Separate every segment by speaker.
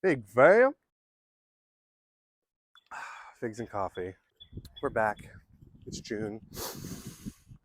Speaker 1: Fig fam. Figs and coffee. We're back. It's June.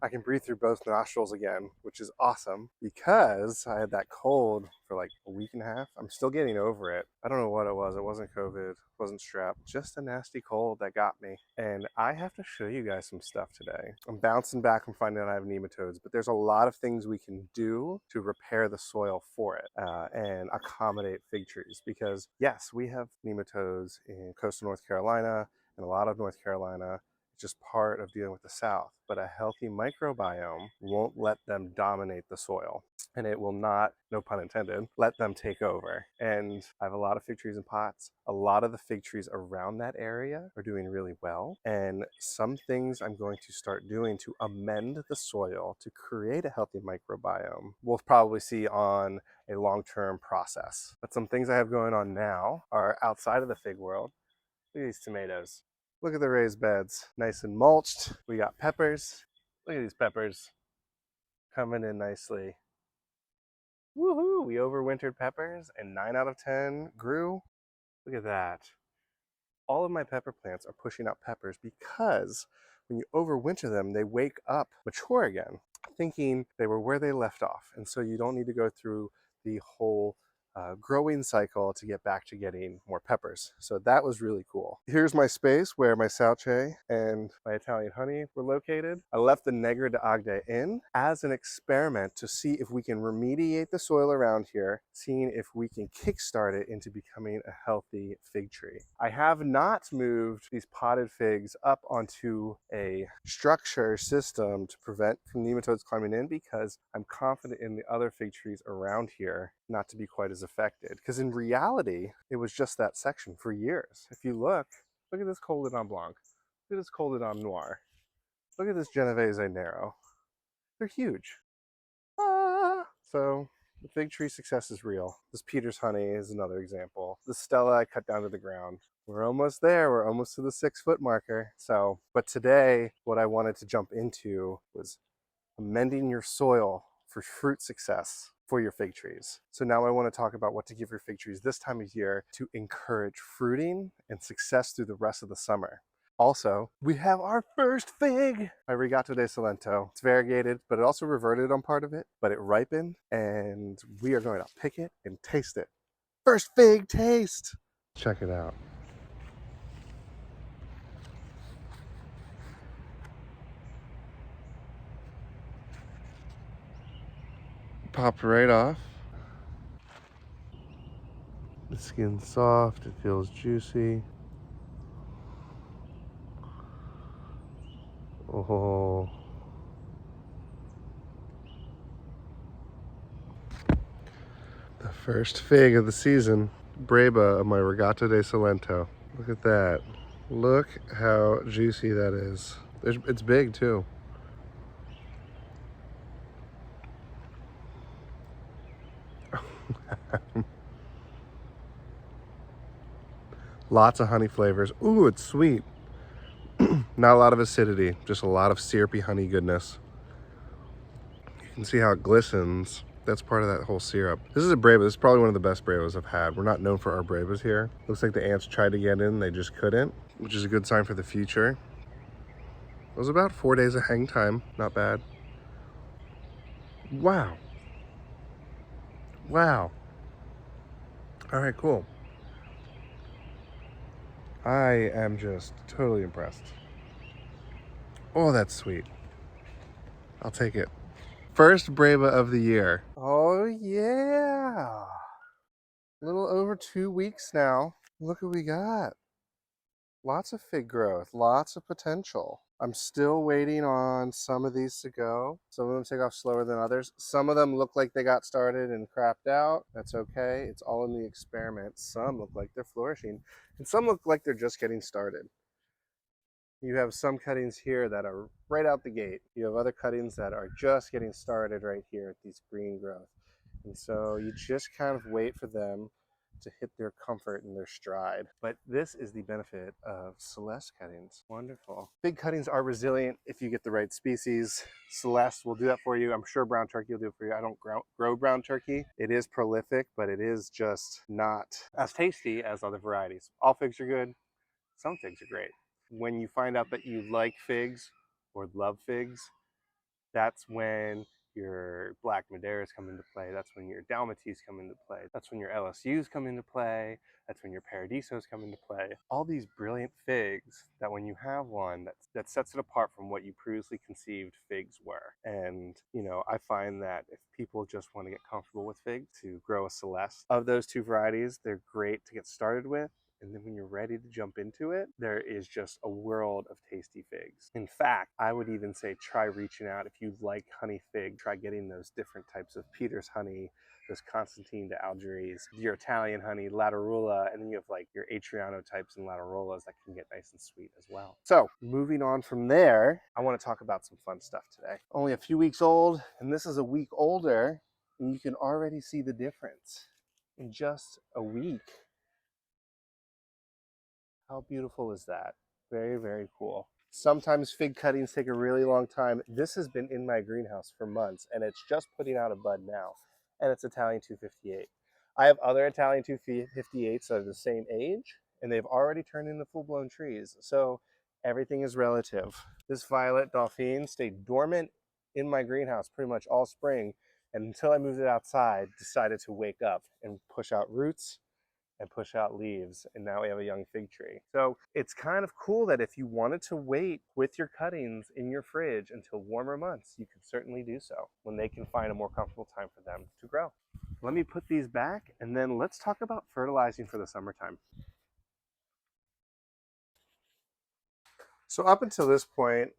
Speaker 1: I can breathe through both nostrils again, which is awesome because I had that cold for like a week and a half. I'm still getting over it. I don't know what it was. It wasn't COVID, it wasn't strep, just a nasty cold that got me. And I have to show you guys some stuff today. I'm bouncing back from finding out I have nematodes, but there's a lot of things we can do to repair the soil for it and accommodate fig trees. Because yes, we have nematodes in coastal North Carolina and a lot of North Carolina. It's just part of dealing with the South. But a healthy microbiome won't let them dominate the soil. And it will not, no pun intended, let them take over. And I have a lot of fig trees in pots. A lot of the fig trees around that area are doing really well. And some things I'm going to start doing to amend the soil to create a healthy microbiome, we'll probably see on a long-term process. But some things I have going on now are outside of the fig world. Look at these tomatoes. Look at the raised beds, nice and mulched. We got peppers. Look at these peppers coming in nicely. Woohoo! We overwintered peppers and 9 out of 10 grew. Look at that. All of my pepper plants are pushing out peppers because when you overwinter them, they wake up mature again, thinking they were where they left off. And so you don't need to go through the whole growing cycle to get back to getting more peppers. So that was really cool. Here's my space where my sauche and my Italian honey were located. I left the Negra d'Agde in as an experiment to see if we can remediate the soil around here, seeing if we can kickstart it into becoming a healthy fig tree. I have not moved these potted figs up onto a structure system to prevent nematodes climbing in because I'm confident in the other fig trees around here not to be quite as affected. Because in reality, it was just that section for years. If you look at this Coledon Blanc. Look at this Coledon Noir. Look at this Genovese Nero. They're huge. So the fig tree success is real. This Peter's honey is another example. The Stella I cut down to the ground. We're almost there. We're almost to the 6-foot marker. So, but today, what I wanted to jump into was amending your soil for fruit success for your fig trees. So now I want to talk about what to give your fig trees this time of year to encourage fruiting and success through the rest of the summer. Also, we have our first fig, my Rigato de Salento. It's variegated, but it also reverted on part of it, but it ripened, and we are going to pick it and taste it. First fig taste! Check it out. Popped right off. The skin's soft, it feels juicy. Oh. The first fig of the season. Breba of my Rigato de Salento. Look at that. Look how juicy that is. It's big too. Lots of honey flavors. Ooh, it's sweet. Not a lot of acidity, just a lot of syrupy honey goodness. You can see how it glistens. That's part of that whole syrup. This is a Breba. This is probably one of the best Brebas I've had. We're not known for our Brebas here. Looks like the ants tried to get in, they just couldn't, which is a good sign for the future. It was about 4 days of hang time. Not bad. Wow. Wow. All right, cool. I am just totally impressed. Oh, that's sweet. I'll take it. First Breva of the year. Oh yeah. A little over 2 weeks now. Look what we got. Lots of fig growth, lots of potential. I'm still waiting on some of these to go. Some of them take off slower than others. Some of them look like they got started and crapped out. That's okay. It's all in the experiment. Some look like they're flourishing, and some look like they're just getting started. You have some cuttings here that are right out the gate. You have other cuttings that are just getting started right here at these green growth. And so you just kind of wait for them to hit their comfort and their stride. But this is the benefit of Celeste cuttings. Wonderful. Fig cuttings are resilient if you get the right species. Celeste will do that for you. I'm sure brown turkey will do it for you. I don't grow brown turkey. It is prolific, but it is just not as tasty as other varieties. All figs are good. Some figs are great. When you find out that you like figs or love figs, that's when your Black Madeiras come into play. That's when your Dalmatis come into play. That's when your LSUs come into play. That's when your Paradisos come into play. All these brilliant figs that when you have one, that sets it apart from what you previously conceived figs were. And, you know, I find that if people just want to get comfortable with figs, to grow a Celeste of those two varieties, they're great to get started with. And then when you're ready to jump into it, there is just a world of tasty figs. In fact, I would even say try reaching out. If you like honey fig, try getting those different types of Peter's honey, those Constantine de Algeries, your Italian honey, Latarula, and then you have like your Atriano types and Latarolas that can get nice and sweet as well. So moving on from there, I want to talk about some fun stuff today. Only a few weeks old, and this is a week older, and you can already see the difference in just a week. How beautiful is that? Very, very cool. Sometimes fig cuttings take a really long time. This has been in my greenhouse for months, and it's just putting out a bud now, and it's Italian 258. I have other Italian 258s that are the same age, and they've already turned into full-blown trees, so everything is relative. This Violet Dauphine stayed dormant in my greenhouse pretty much all spring, and until I moved it outside, decided to wake up and push out roots and push out leaves, and now we have a young fig tree. So it's kind of cool that if you wanted to wait with your cuttings in your fridge until warmer months, you could certainly do so when they can find a more comfortable time for them to grow. Let me put these back, and then let's talk about fertilizing for the summertime. So up until this point,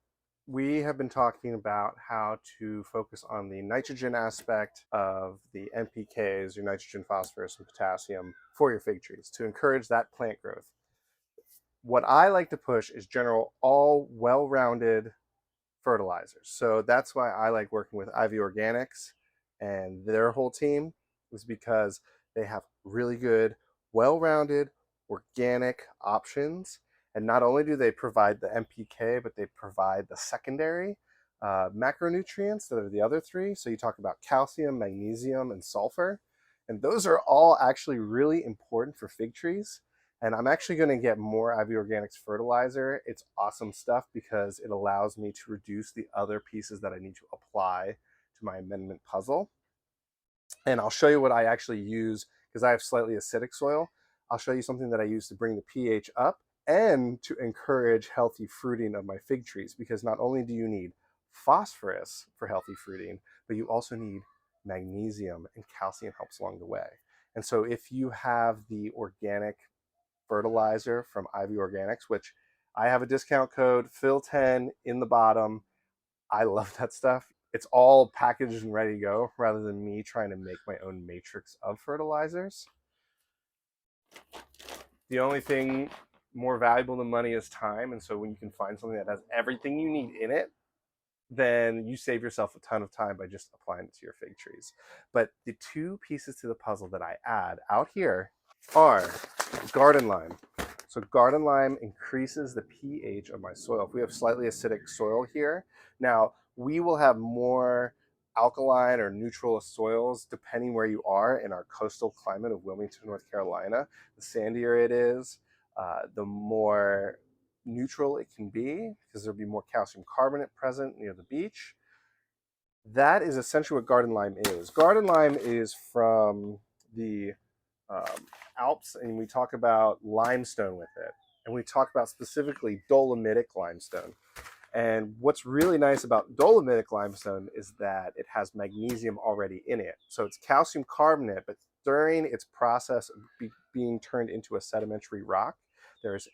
Speaker 1: we have been talking about how to focus on the nitrogen aspect of the NPKs, your nitrogen, phosphorus, and potassium for your fig trees to encourage that plant growth. What I like to push is general, all well-rounded fertilizers. So that's why I like working with Ivy Organics and their whole team, is because they have really good, well-rounded, organic options. And not only do they provide the NPK, but they provide the secondary macronutrients that are the other three. So you talk about calcium, magnesium, and sulfur. And those are all actually really important for fig trees. And I'm actually going to get more Ivy Organics fertilizer. It's awesome stuff because it allows me to reduce the other pieces that I need to apply to my amendment puzzle. And I'll show you what I actually use because I have slightly acidic soil. I'll show you something that I use to bring the pH up and to encourage healthy fruiting of my fig trees, because not only do you need phosphorus for healthy fruiting, but you also need magnesium, and calcium helps along the way. And so if you have the organic fertilizer from Ivy Organics, which I have a discount code, Phil10 in the bottom. I love that stuff. It's all packaged and ready to go rather than me trying to make my own matrix of fertilizers. The only thing more valuable than money is time. And so when you can find something that has everything you need in it, then you save yourself a ton of time by just applying it to your fig trees. But the two pieces to the puzzle that I add out here are garden lime. So garden lime increases the pH of my soil. If we have slightly acidic soil here, now we will have more alkaline or neutral soils depending where you are in our coastal climate of Wilmington, North Carolina. The sandier it is, the more neutral it can be because there'll be more calcium carbonate present near the beach. That is essentially what garden lime is. Garden lime is from the Alps, and we talk about limestone with it, and we talk about specifically dolomitic limestone. And what's really nice about dolomitic limestone is that it has magnesium already in it. So it's calcium carbonate, but during its process of being turned into a sedimentary rock, there is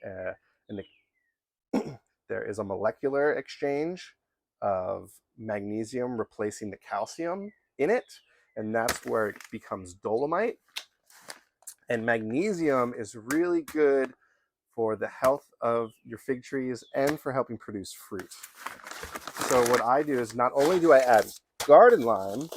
Speaker 1: a molecular exchange of magnesium replacing the calcium in it, and that's where it becomes dolomite. And magnesium is really good for the health of your fig trees and for helping produce fruit. So what I do is not only do I add garden lime,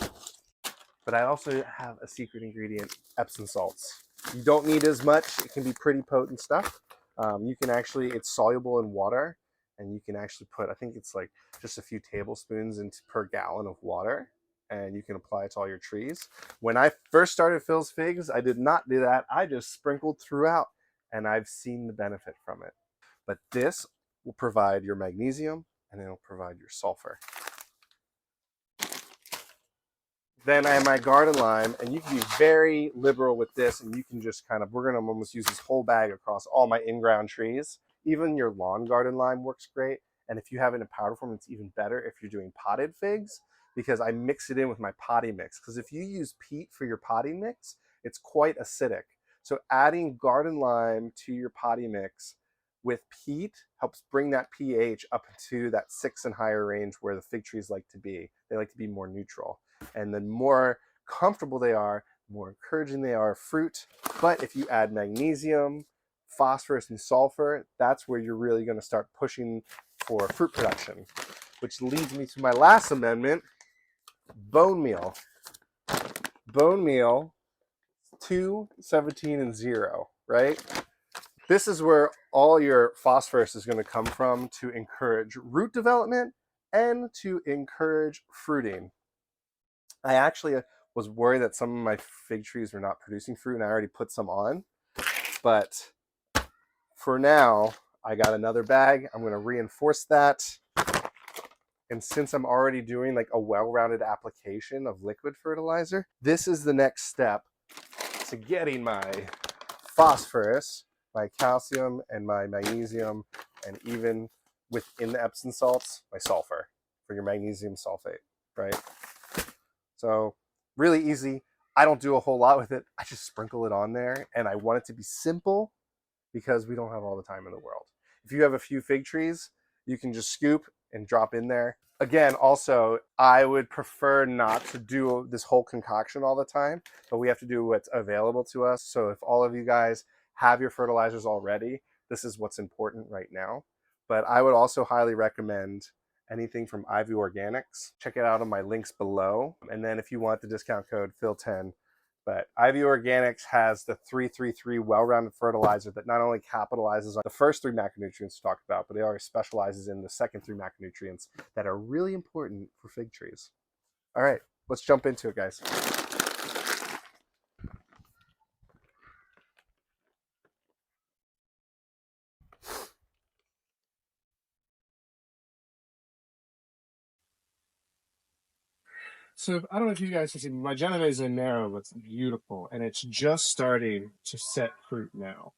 Speaker 1: but I also have a secret ingredient, Epsom salts. You don't need as much. It can be pretty potent stuff. You can actually, it's soluble in water, and you can actually put, I think it's like just a few tablespoons into per gallon of water, and you can apply it to all your trees. When I first started Phil's Figs, I did not do that. I just sprinkled throughout, and I've seen the benefit from it. But this will provide your magnesium, and it'll provide your sulfur. Then I have my garden lime, and you can be very liberal with this, and you can just kind of, we're going to almost use this whole bag across all my in-ground trees. Even your lawn garden lime works great. And if you have it in powder form, it's even better if you're doing potted figs, because I mix it in with my potty mix. Because if you use peat for your potty mix, it's quite acidic. So adding garden lime to your potty mix with peat helps bring that pH up to that 6 and higher range where the fig trees like to be. They like to be more neutral. And the more comfortable they are, the more encouraging they are of fruit. But if you add magnesium, phosphorus, and sulfur, that's where you're really going to start pushing for fruit production. Which leads me to my last amendment, bone meal. Bone meal, 2, 17, and 0, right? This is where all your phosphorus is going to come from to encourage root development and to encourage fruiting. I actually was worried that some of my fig trees were not producing fruit, and I already put some on. But for now, I got another bag. I'm going to reinforce that. And since I'm already doing like a well-rounded application of liquid fertilizer, this is the next step to getting my phosphorus, my calcium, and my magnesium, and even within the Epsom salts, my sulfur for your magnesium sulfate, right? So really easy. I don't do a whole lot with it. I just sprinkle it on there, and I want it to be simple because we don't have all the time in the world. If you have a few fig trees, you can just scoop and drop in there. Again, also, I would prefer not to do this whole concoction all the time, but we have to do what's available to us. So if all of you guys have your fertilizers already, this is what's important right now. But I would also highly recommend anything from Ivy Organics. Check it out on my links below. And then if you want the discount code Phil10, but Ivy Organics has the 333 well-rounded fertilizer that not only capitalizes on the first 3 macronutrients we talked about, but it already specializes in the second 3 macronutrients that are really important for fig trees. All right, let's jump into it, guys.
Speaker 2: So I don't know if you guys can see, my Genovese Nero looks beautiful, and it's just starting to set fruit now.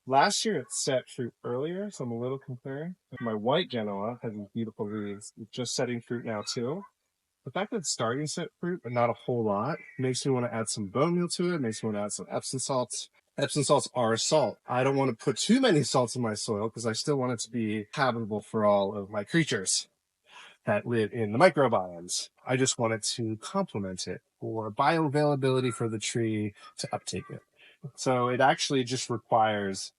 Speaker 2: Last year it set fruit earlier, so I'm a little concerned. My white Genoa has these beautiful leaves. It's just setting fruit now too. The fact that it's starting to set fruit, but not a whole lot, makes me want to add some bone meal to it, makes me want to add some Epsom salts. Epsom salts are a salt. I don't want to put too many salts in my soil because I still want it to be habitable for all of my creatures that live in the microbiomes. I just wanted to complement it for bioavailability for the tree to uptake it. So it actually just requires,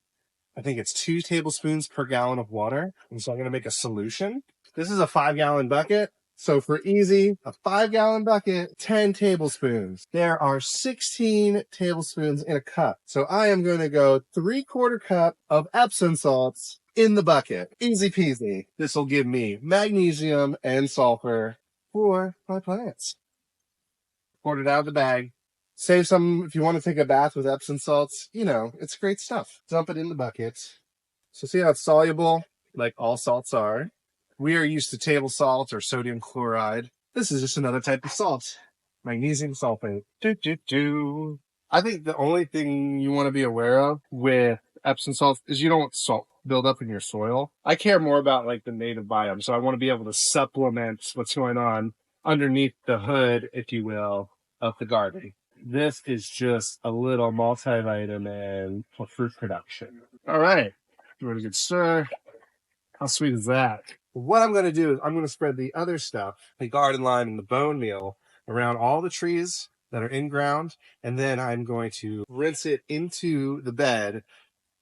Speaker 2: I think it's 2 tablespoons per gallon of water. And so I'm going to make a solution. This is a 5-gallon bucket. So for easy, a 5-gallon bucket, 10 tablespoons. There are 16 tablespoons in a cup. So I am going to go 3/4 cup of Epsom salts in the bucket. Easy peasy. This will give me magnesium and sulfur for my plants. Poured it out of the bag. Save some if you want to take a bath with Epsom salts. You know, it's great stuff. Dump it in the bucket. So see how it's soluble, like all salts are. We are used to table salt or sodium chloride. This is just another type of salt. Magnesium sulfate. I think the only thing you want to be aware of with Epsom salts is you don't want salt build up in your soil. I care more about like the native biome, so I want to be able to supplement what's going on underneath the hood, if you will, of the garden. This is just a little multivitamin for fruit production. All right. Give it a good stir. How sweet is that? What I'm going to do is I'm going to spread the other stuff, the garden lime and the bone meal, around all the trees that are in ground. And then I'm going to rinse it into the bed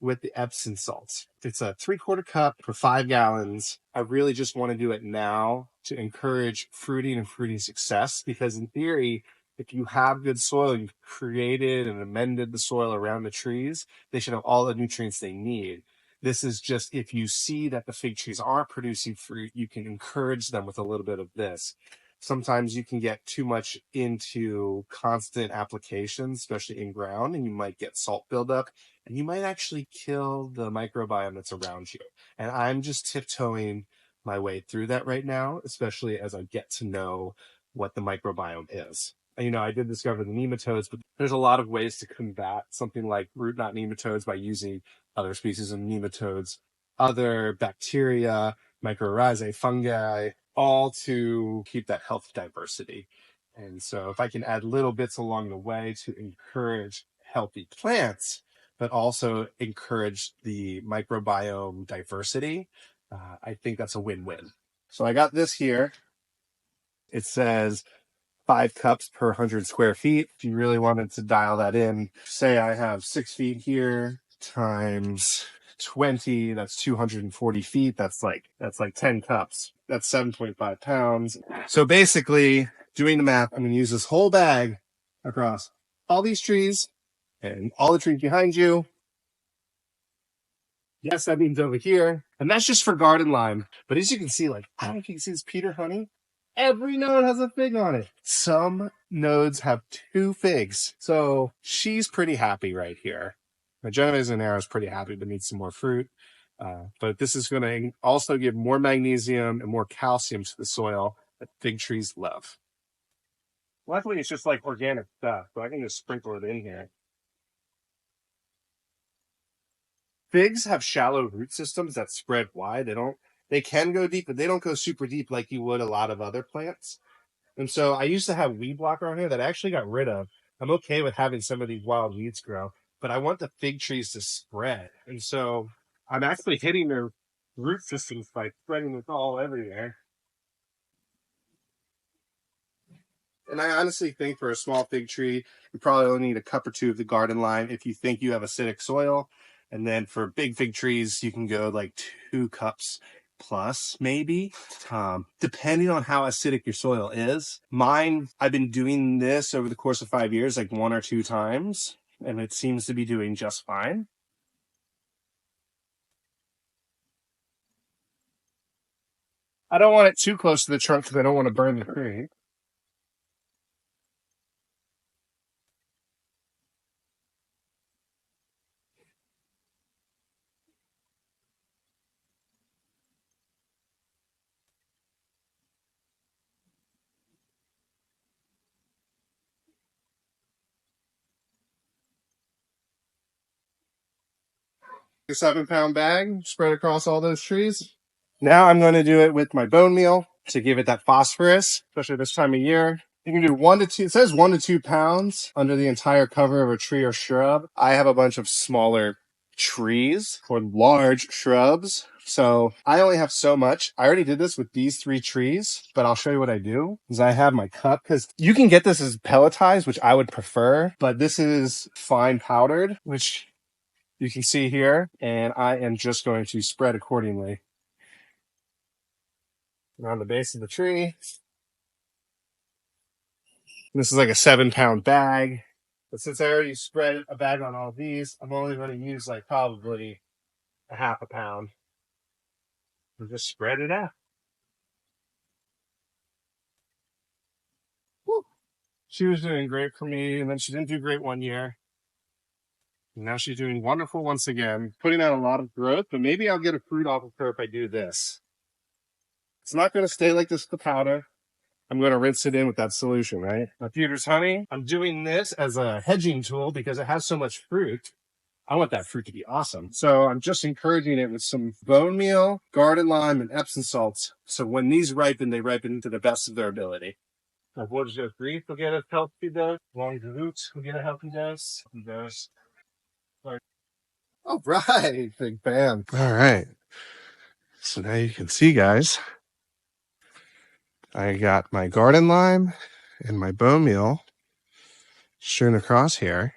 Speaker 2: with the Epsom salts. It's a 3/4 cup for 5 gallons. I really just want to do it now to encourage fruiting and fruiting success, because in theory, if you have good soil, you've created and amended the soil around the trees, they should have all the nutrients they need. This is just if you see that the fig trees aren't producing fruit, you can encourage them with a little bit of this. Sometimes you can get too much into constant applications, especially in ground, and you might get salt buildup, and you might actually kill the microbiome that's around you. And I'm just tiptoeing my way through that right now, especially as I get to know what the microbiome is. And, I did discover the nematodes, but there's a lot of ways to combat something like root knot nematodes by using other species of nematodes, other bacteria, mycorrhizae, fungi, all to keep that health diversity. And so if I can add little bits along the way to encourage healthy plants, but also encourage the microbiome diversity, I think that's a win-win. So I got this here. It says 5 cups per 100 square feet. If you really wanted to dial that in, say I have 6 feet here times 20, that's 240 feet. That's like 10 cups. That's 7.5 pounds. So basically, doing the math, I'm going to use this whole bag across all these trees and all the trees behind you. Yes, that means over here. And that's just for garden lime. But as you can see, I don't know if you can see this Peter honey. Every node has a fig on it. Some nodes have 2 figs. So she's pretty happy right here. My Genovese Nero is pretty happy, but needs some more fruit. But this is going to also give more magnesium and more calcium to the soil that fig trees love. Luckily, it's just like organic stuff, so I can just sprinkle it in here. Figs have shallow root systems that spread wide. They can go deep, but they don't go super deep like you would a lot of other plants. And so I used to have weed blocker on here that I actually got rid of. I'm okay with having some of these wild weeds grow, but I want the fig trees to spread. And so I'm actually hitting their root systems by spreading this all everywhere. And I honestly think for a small fig tree, you probably only need a cup or 2 of the garden lime if you think you have acidic soil. And then for big fig trees, you can go like 2 cups plus maybe, depending on how acidic your soil is. Mine, I've been doing this over the course of 5 years, like 1 or 2 times, and it seems to be doing just fine. I don't want it too close to the trunk because I don't want to burn the tree. A 7-pound bag spread across all those trees. Now I'm going to do it with my bone meal to give it that phosphorus, especially this time of year. You can do 1 to 2, it says 1 to 2 pounds under the entire cover of a tree or shrub. I have a bunch of smaller trees or large shrubs, so I only have so much. I already did this with these 3 trees, but I'll show you what I do. Is I have my cup, because you can get this as pelletized, which I would prefer, but this is fine powdered, which you can see here, and I am just going to spread accordingly around the base of the tree. This is like a 7-pound bag, but since I already spread a bag on all these, I'm only going to use like probably a 1/2 pound and just spread it out. Woo. She was doing great for me, and then she didn't do great one year. And now she's doing wonderful once again, putting out a lot of growth, but maybe I'll get a fruit off of her if I do this. It's not going to stay like this, the powder. I'm going to rinse it in with that solution, right? My Peter's honey. I'm doing this as a hedging tool because it has so much fruit. I want that fruit to be awesome. So I'm just encouraging it with some bone meal, garden lime, and Epsom salts. So when these ripen, they ripen to the best of their ability. Avoid the grief will get a healthy dose. Long roots will get a healthy dose. All right, big fan. All right. So now you can see, guys, I got my garden lime and my bone meal strewn across here,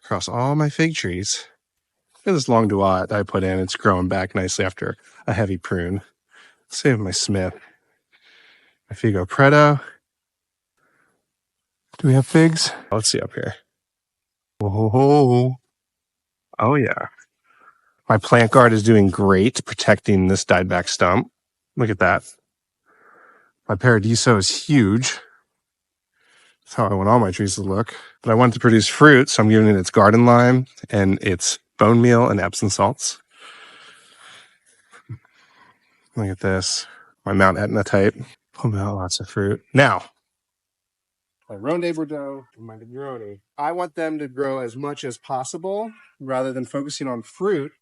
Speaker 2: across all my fig trees. Look at this long duat I put in. It's growing back nicely after a heavy prune. Same with my Smith. My Figo Preto.
Speaker 1: Do we have figs? Let's see up here. Oh, oh yeah. My plant guard is doing great protecting this dyed back stump. Look at that. My paradiso is huge. That's how I want all my trees to look. But I want it to produce fruit, so I'm giving it its garden lime and its bone meal and Epsom salts. Look at this. My Mount Etna type. Pull out lots of fruit. Now, my Ronde Bordeaux and my Negroni. I want them to grow as much as possible rather than focusing on fruit.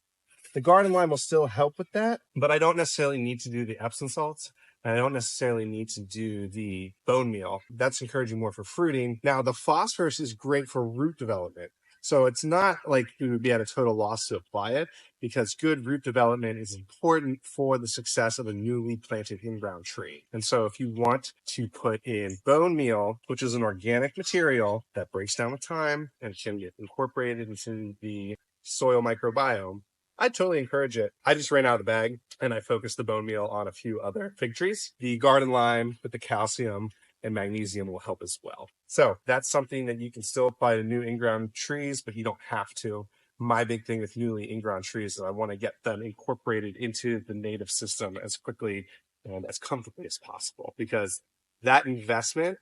Speaker 1: The garden lime will still help with that, but I don't necessarily need to do the Epsom salts. And I don't necessarily need to do the bone meal. That's encouraging more for fruiting. Now, the phosphorus is great for root development. So it's not like you would be at a total loss to apply it, because good root development is important for the success of a newly planted in-ground tree. And so if you want to put in bone meal, which is an organic material that breaks down with time and can get incorporated into the soil microbiome, I totally encourage it. I just ran out of the bag and I focused the bone meal on a few other fig trees. The garden lime with the calcium and magnesium will help as well. So that's something that you can still apply to new in-ground trees, but you don't have to. My big thing with newly in-ground trees is I want to get them incorporated into the native system as quickly and as comfortably as possible, because that investment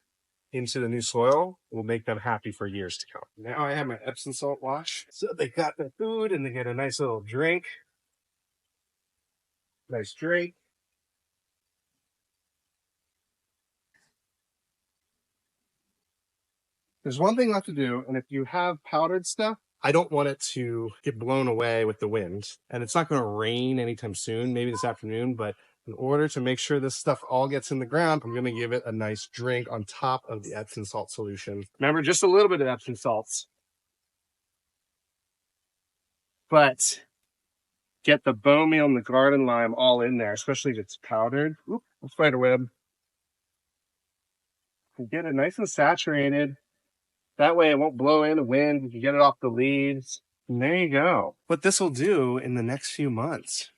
Speaker 1: into the new soil will make them happy for years to come. Now I have my Epsom salt wash. So they got their food and they get a nice little drink. Nice drink. There's one thing left to do, and if you have powdered stuff, I don't want it to get blown away with the wind. And it's not going to rain anytime soon, maybe this afternoon, but in order to make sure this stuff all gets in the ground, I'm going to give it a nice drink on top of the Epsom salt solution. Remember, just a little bit of Epsom salts. But get the bone meal and the garden lime all in there, especially if it's powdered. Oop, spider web. And get it nice and saturated. That way it won't blow in the wind. You can get it off the leaves. And there you go. What this will do in the next few months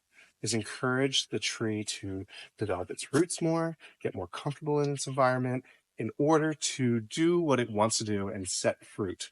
Speaker 1: is encourage the tree to develop its roots more, get more comfortable in its environment in order to do what it wants to do and set fruit.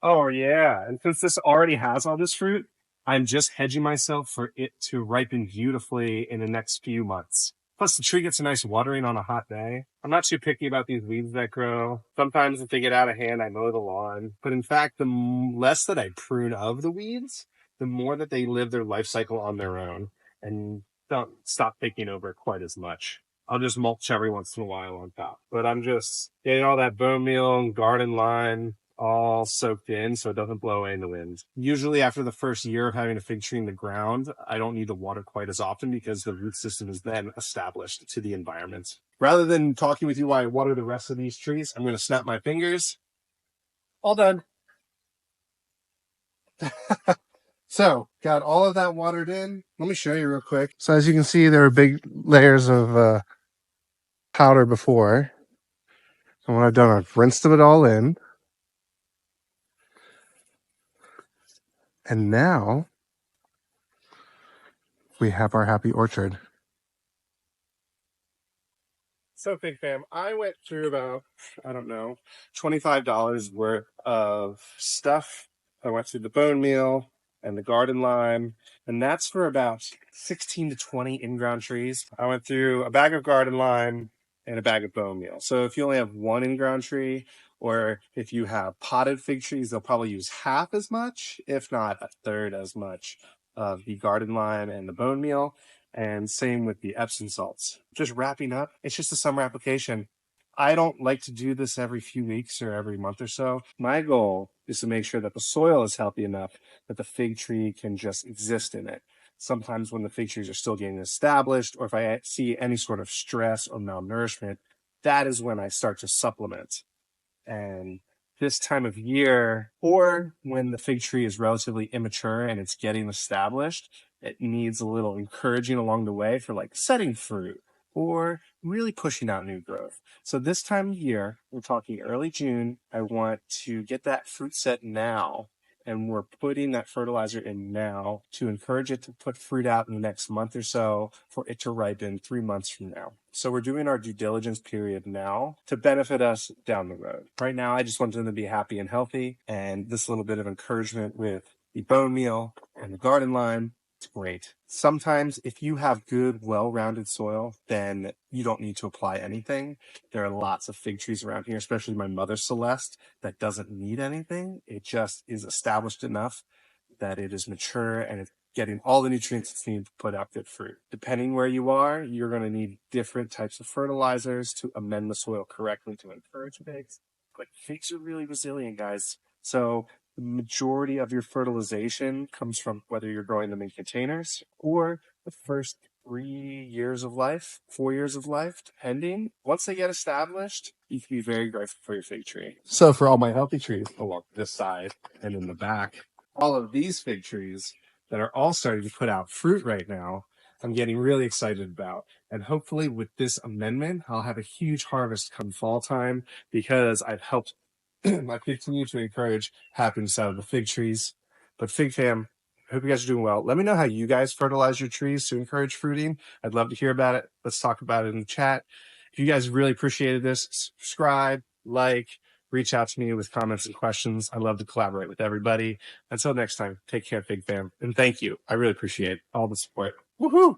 Speaker 1: Oh, yeah. And since this already has all this fruit, I'm just hedging myself for it to ripen beautifully in the next few months. Plus, the tree gets a nice watering on a hot day. I'm not too picky about these weeds that grow. Sometimes if they get out of hand, I mow the lawn. But in fact, the less that I prune of the weeds, the more that they live their life cycle on their own and don't stop taking over quite as much. I'll just mulch every once in a while on top. But I'm just getting all that bone meal and garden lime all soaked in so it doesn't blow away in the wind. Usually after the first year of having a fig tree in the ground, I don't need to water quite as often because the root system is then established to the environment. Rather than talking with you while I water the rest of these trees, I'm going to snap my fingers. All done. So, got all of that watered in. Let me show you real quick. So as you can see, there are big layers of powder before. And what I've done, I've rinsed it all in. And now we have our happy orchard. So, Fig Fam, I went through about, I don't know, $25 worth of stuff. I went through the bone meal and the garden lime, and that's for about 16 to 20 in-ground trees. I went through a bag of garden lime and a bag of bone meal. So if you only have one in-ground tree, or if you have potted fig trees, they'll probably use half as much, if not a third as much, of the garden lime and the bone meal. And same with the Epsom salts. Just wrapping up, it's just a summer application. I don't like to do this every few weeks or every month or so. My goal is to make sure that the soil is healthy enough that the fig tree can just exist in it. Sometimes when the fig trees are still getting established, or if I see any sort of stress or malnourishment, that is when I start to supplement. And this time of year, or when the fig tree is relatively immature and it's getting established, it needs a little encouraging along the way for like setting fruit or really pushing out new growth. So this time of year, we're talking early June, I want to get that fruit set now
Speaker 2: and we're putting that fertilizer in now to encourage it to put fruit out in the next month or so for it to ripen 3 months from now. So we're doing our due diligence period now to benefit us down the road. Right now, I just want them to be happy and healthy, and this little bit of encouragement with the bone meal and the garden lime, it's great. Sometimes if you have good, well-rounded soil, then you don't need to apply anything. There are lots of fig trees around here, especially my mother Celeste, that doesn't need anything. It just is established enough that it is mature and it's getting all the nutrients it's needed to put out good fruit. Depending where you are, you're going to need different types of fertilizers to amend the soil correctly to encourage figs. But figs are really resilient, guys. So the majority of your fertilization comes from whether you're growing them in containers or the first 3 years of life, 4 years of life, depending. Once they get established, you can be very grateful for your fig tree. So for all my healthy trees along this side and in the back, all of these fig trees that are all starting to put out fruit right now, I'm getting really excited about. And hopefully with this amendment, I'll have a huge harvest come fall time because I've helped I continue to encourage happiness out of the fig trees. But fig fam, I hope you guys are doing well. Let me know how you guys fertilize your trees to encourage fruiting. I'd love to hear about it. Let's talk about it in the chat. If you guys really appreciated this, subscribe, like, reach out to me with comments and questions. I love to collaborate with everybody. Until next time, take care, fig fam. And thank you. I really appreciate all the support. Woohoo!